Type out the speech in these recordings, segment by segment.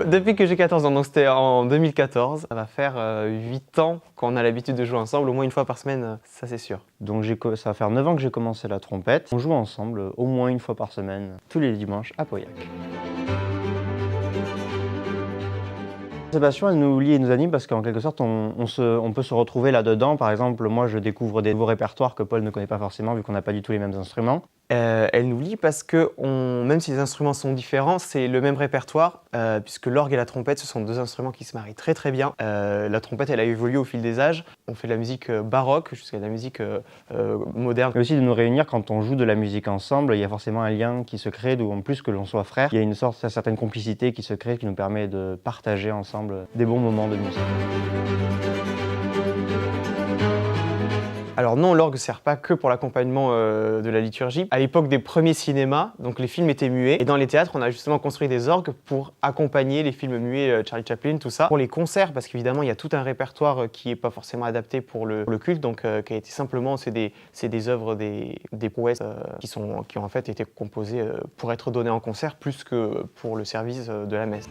Depuis que j'ai 14 ans, donc c'était en 2014. Ça va faire 8 ans qu'on a l'habitude de jouer ensemble, au moins une fois par semaine, ça c'est sûr. Donc ça va faire 9 ans que j'ai commencé la trompette. On joue ensemble au moins une fois par semaine, tous les dimanches à Pauillac. Ces passions, elles nous lient et nous animent parce qu'en quelque sorte, on peut se retrouver là-dedans. Par exemple, moi, je découvre des nouveaux répertoires que Paul ne connaît pas forcément vu qu'on n'a pas du tout les mêmes instruments. Elle nous lie parce que même si les instruments sont différents, c'est le même répertoire, puisque l'orgue et la trompette, ce sont deux instruments qui se marient très très bien. La trompette, elle a évolué au fil des âges. On fait de la musique baroque jusqu'à de la musique moderne. Et aussi de nous réunir quand on joue de la musique ensemble, il y a forcément un lien qui se crée, d'où en plus que l'on soit frères, il y a une certaine complicité qui se crée, qui nous permet de partager ensemble des bons moments de musique. Alors non, l'orgue ne sert pas que pour l'accompagnement de la liturgie. À l'époque des premiers cinémas, donc les films étaient muets. Et dans les théâtres, on a justement construit des orgues pour accompagner les films muets, Charlie Chaplin, tout ça. Pour les concerts, parce qu'évidemment, il y a tout un répertoire qui n'est pas forcément adapté pour le culte, donc qui a été simplement, c'est des œuvres, des prouesses qui ont en fait été composées pour être données en concert, plus que pour le service de la messe.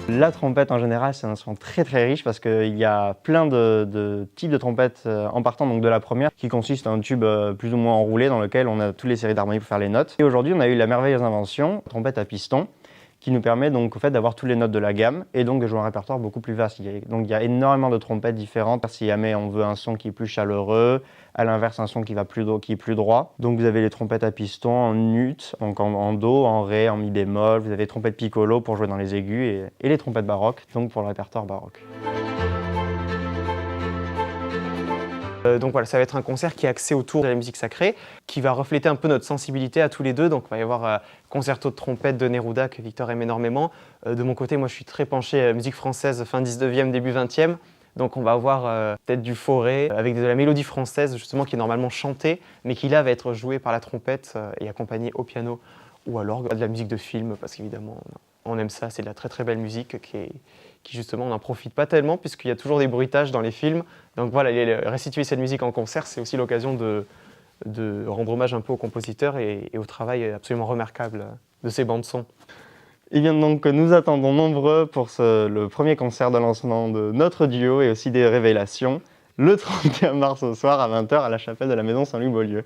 La trompette en général, c'est un instrument très très riche parce qu'il y a plein de types de trompettes en partant donc de la première qui consiste en un tube plus ou moins enroulé dans lequel on a toutes les séries d'harmonies pour faire les notes. Et aujourd'hui, on a eu la merveilleuse invention, la trompette à piston, qui nous permet donc au fait d'avoir toutes les notes de la gamme et donc de jouer un répertoire beaucoup plus vaste. Donc il y a énormément de trompettes différentes. Si jamais on veut un son qui est plus chaleureux, à l'inverse un son qui est plus droit. Donc vous avez les trompettes à piston en ut, donc en do, en ré, en mi bémol. Vous avez les trompettes piccolo pour jouer dans les aigus et les trompettes baroques, donc pour le répertoire baroque. Donc voilà, ça va être un concert qui est axé autour de la musique sacrée, qui va refléter un peu notre sensibilité à tous les deux. Donc il va y avoir concerto de trompette de Neruda que Victor aime énormément. De mon côté, moi je suis très penché musique française fin 19e, début 20e. Donc on va avoir peut-être du Fauré avec de la mélodie française justement qui est normalement chantée, mais qui là va être jouée par la trompette et accompagnée au piano ou à l'orgue. De la musique de film parce qu'évidemment on aime ça, c'est de la très très belle musique qui justement on n'en profite pas tellement puisqu'il y a toujours des bruitages dans les films. Donc voilà, restituer cette musique en concert, c'est aussi l'occasion de rendre hommage un peu aux compositeurs et au travail absolument remarquable de ces bandes-son. Et bien donc nous attendons nombreux pour le premier concert de lancement de notre duo et aussi des révélations, le 31 mars au soir à 20 h à la chapelle de la Maison Saint-Louis-Beaulieu.